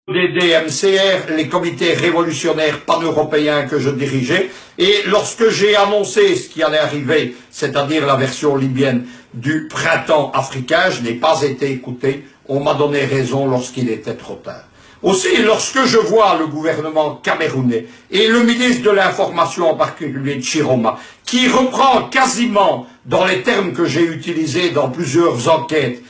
des DMCR, les comités révolutionnaires pan-européens que je dirigeais, et lorsque j'ai annoncé ce qui allait arriver, c'est-à-dire la version libyenne du printemps africain, je n'ai pas été écouté, on m'a donné raison lorsqu'il était trop tard. Aussi, lorsque je vois le gouvernement camerounais et le ministre de l'Information, en particulier Chiroma, qui reprend quasiment dans les termes que j'ai utilisés dans plusieurs enquêtes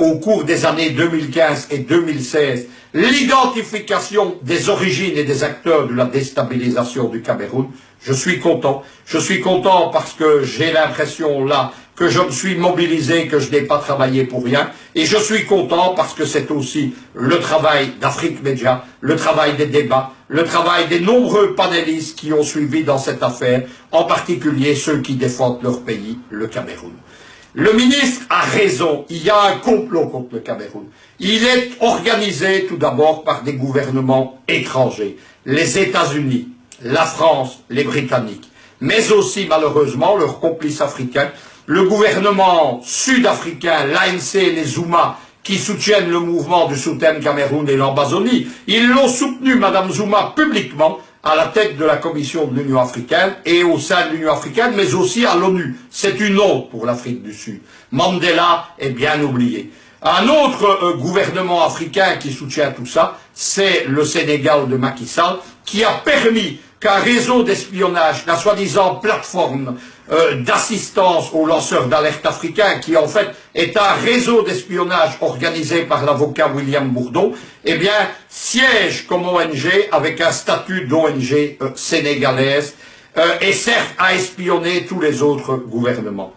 au cours des années 2015 et 2016, l'identification des origines et des acteurs de la déstabilisation du Cameroun, je suis content. Je suis content parce que j'ai l'impression là que je me suis mobilisé, que je n'ai pas travaillé pour rien. Et je suis content parce que c'est aussi le travail d'Afrique Média, le travail des débats, le travail des nombreux panélistes qui ont suivi dans cette affaire, en particulier ceux qui défendent leur pays, le Cameroun. Le ministre a raison, il y a un complot contre le Cameroun. Il est organisé tout d'abord par des gouvernements étrangers, les États-Unis, la France, les Britanniques, mais aussi malheureusement leurs complices africains, le gouvernement sud-africain, l'ANC, les Zuma, qui soutiennent le mouvement du Soutien Cameroun et l'Ambazonie. Ils l'ont soutenu, Madame Zuma, publiquement, à la tête de la Commission de l'Union africaine et au sein de l'Union africaine, mais aussi à l'ONU. C'est une honte pour l'Afrique du Sud. Mandela est bien oublié. Un autre gouvernement africain qui soutient tout ça, c'est le Sénégal de Macky Sall, qui a permis qu'un réseau d'espionnage, la soi-disant plateforme d'assistance aux lanceurs d'alerte africains, qui en fait est un réseau d'espionnage organisé par l'avocat William Bourdon, eh bien, siège comme ONG avec un statut d'ONG sénégalaise et sert à espionner tous les autres gouvernements.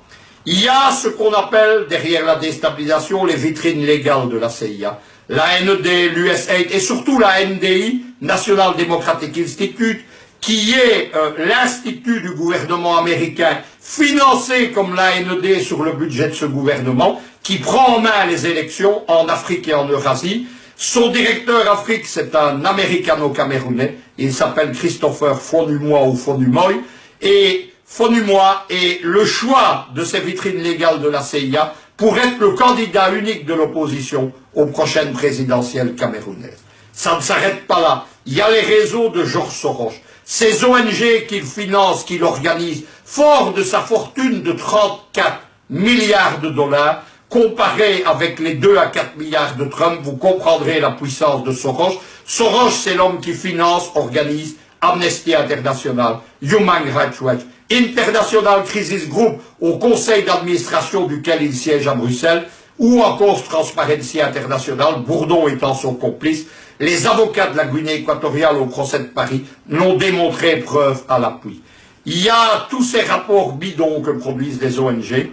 Il y a ce qu'on appelle, derrière la déstabilisation, les vitrines légales de la CIA. La NED, l'USAID et surtout la NDI, National Democratic Institute, qui est l'institut du gouvernement américain, financé comme la NED sur le budget de ce gouvernement, qui prend en main les élections en Afrique et en Eurasie. Son directeur Afrique, c'est un américano-camerounais, il s'appelle Christopher Fonumoy ou Fonumoy, et Fonumoy est le choix de ces vitrines légales de la CIA pour être le candidat unique de l'opposition aux prochaines présidentielles camerounaises. Ça ne s'arrête pas là. Il y a les réseaux de George Soros. Ces ONG qu'il finance, qu'il organise, fort de sa fortune de 34 milliards de dollars, comparé avec les 2 à 4 milliards de Trump, vous comprendrez la puissance de Soros. Soros, c'est l'homme qui finance, organise Amnesty International, Human Rights Watch, International Crisis Group, au conseil d'administration duquel il siège à Bruxelles, ou encore Transparency International, Bourdon étant son complice. Les avocats de la Guinée équatoriale au procès de Paris l'ont démontré, preuve à l'appui. Il y a tous ces rapports bidons que produisent les ONG.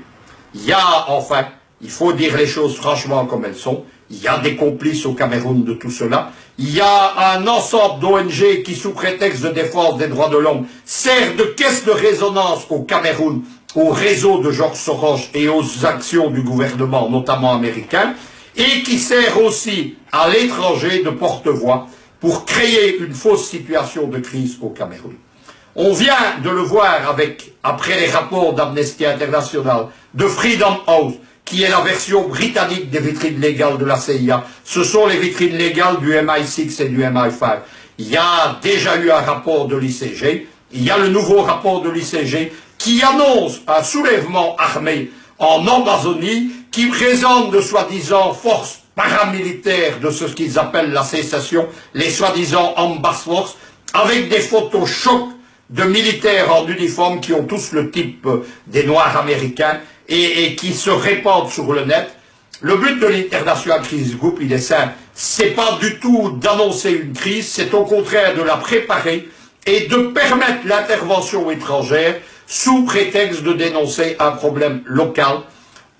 Il y a, enfin, il faut dire les choses franchement comme elles sont, il y a des complices au Cameroun de tout cela. Il y a un ensemble d'ONG qui, sous prétexte de défense des droits de l'homme, sert de caisse de résonance au Cameroun, au réseau de George Soros et aux actions du gouvernement, notamment américain, et qui sert aussi à l'étranger de porte-voix pour créer une fausse situation de crise au Cameroun. On vient de le voir après les rapports d'Amnesty International, de Freedom House, qui est la version britannique des vitrines légales de la CIA. Ce sont les vitrines légales du MI6 et du MI5. Il y a déjà eu un rapport de l'ICG, il y a le nouveau rapport de l'ICG qui annonce un soulèvement armé en Ambazonie, qui présente de soi-disant forces paramilitaires de ce qu'ils appellent la sécession, les soi-disant Ambas Force, avec des photos chocs de militaires en uniforme qui ont tous le type des Noirs américains et qui se répandent sur le net. Le but de l'International Crisis Group, il est simple, c'est pas du tout d'annoncer une crise, c'est au contraire de la préparer et de permettre l'intervention étrangère sous prétexte de dénoncer un problème local.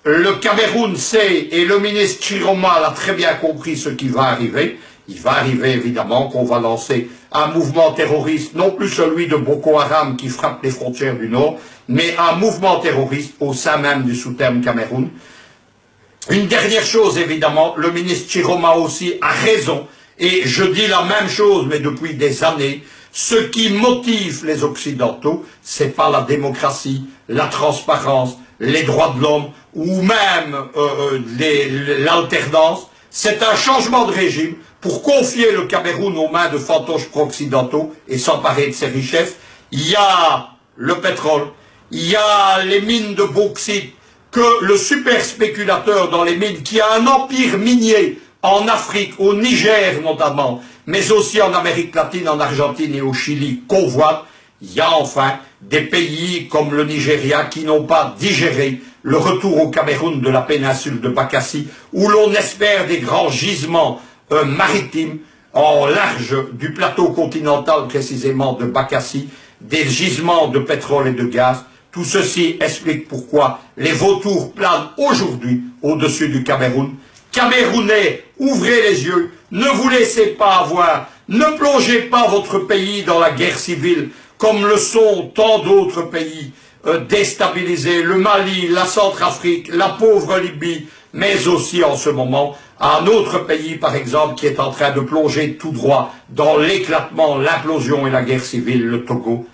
Le Cameroun sait, et le ministre Chiroma l'a très bien compris ce qui va arriver. Il va arriver évidemment qu'on va lancer un mouvement terroriste, non plus celui de Boko Haram qui frappe les frontières du Nord, mais un mouvement terroriste au sein même du Southern Cameroun. Une dernière chose évidemment, le ministre Chiroma aussi a raison, et je dis la même chose mais depuis des années, ce qui motive les Occidentaux, c'est pas la démocratie, la transparence, les droits de l'homme, ou même l'alternance, c'est un changement de régime pour confier le Cameroun aux mains de fantoches pro-occidentaux et s'emparer de ses richesses. Il y a le pétrole, il y a les mines de bauxite, que le super spéculateur dans les mines, qui a un empire minier en Afrique, au Niger notamment, mais aussi en Amérique latine, en Argentine et au Chili, convoite. Il y a enfin des pays comme le Nigeria qui n'ont pas digéré le retour au Cameroun de la péninsule de Bakassi, où l'on espère des grands gisements maritimes en large du plateau continental précisément de Bakassi, des gisements de pétrole et de gaz. Tout ceci explique pourquoi les vautours planent aujourd'hui au-dessus du Cameroun. Camerounais, ouvrez les yeux, ne vous laissez pas avoir, ne plongez pas votre pays dans la guerre civile, comme le sont tant d'autres pays déstabilisés, le Mali, la Centrafrique, la pauvre Libye, mais aussi en ce moment un autre pays, par exemple, qui est en train de plonger tout droit dans l'éclatement, l'implosion et la guerre civile, le Togo.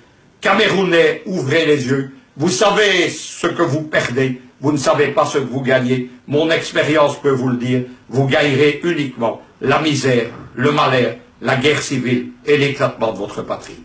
Camerounais, ouvrez les yeux. Vous savez ce que vous perdez, vous ne savez pas ce que vous gagnez. Mon expérience peut vous le dire, vous gagnerez uniquement la misère, le malheur, la guerre civile et l'éclatement de votre patrie.